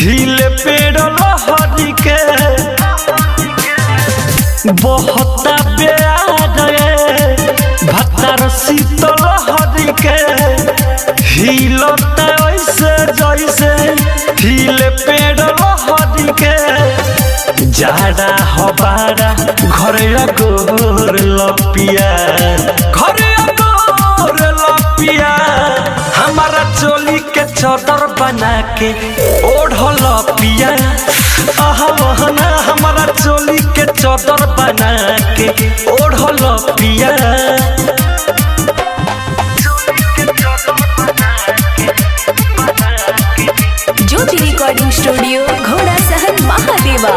हिले पेड़ लहरी के बहुत प्यार भत्तर शीतल लहरी के हिलता ऐसे जैसे हिले पेड़ लहरी के जाड़ा हबारा घर गोर लपिया घर गोर लपिया हमारा चोली के चादर बना के ओढ़ल पिया वहना हमारा चोली के चादर बना के ओढ़ल पिया ज्योति रिकॉर्डिंग स्टूडियो घोड़ा सहन महादेवा।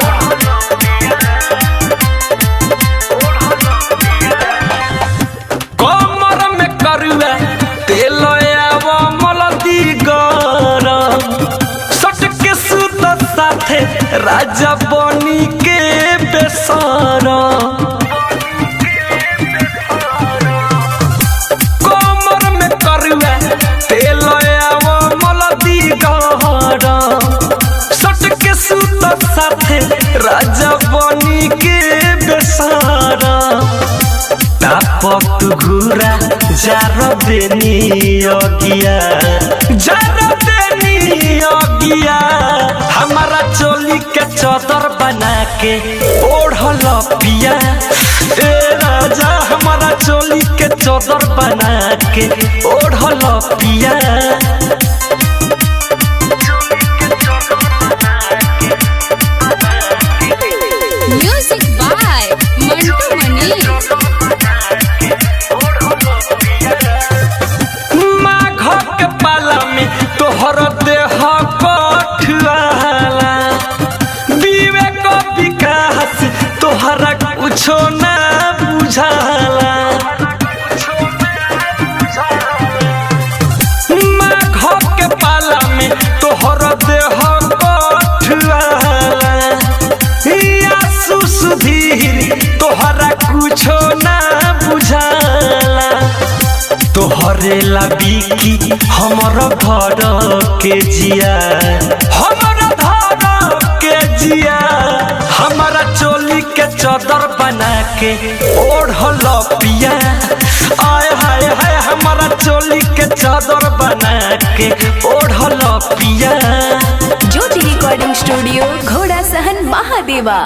कमर में करुआ तेल मलदी गरम सट के सुत साथे राजा बनी के बेसरा कमर में करुआ तेल मलदी गरम सट के सुत साथे राजा बनी के बेसरा तापत घुरा जार देनी अगिया हमारा चोली के चादर बना के ओढ़ल पिया ए राजा हमारा चोली के चादर बना के ओढ़ल पिया म्यूजिक बाय मंटू मनी। तोहर देह कठुआला विवेक विकास तोहरा कुछो ना बुझाला माघ के पाला में तोहर देह कठुआला आसु सुधीर तोहरा कुछो ना बुझाला तोहरे लाबिकी हमर घर के जिया हमर घर के जिया हमारा चोली के चादर बना के ओढ़ल पिया आय हाय हाय हमारा चोली के चादर बना के ओढ़ल पिया। ज्योति रिकॉर्डिंग स्टूडियो घोड़ा सहन महादेवा।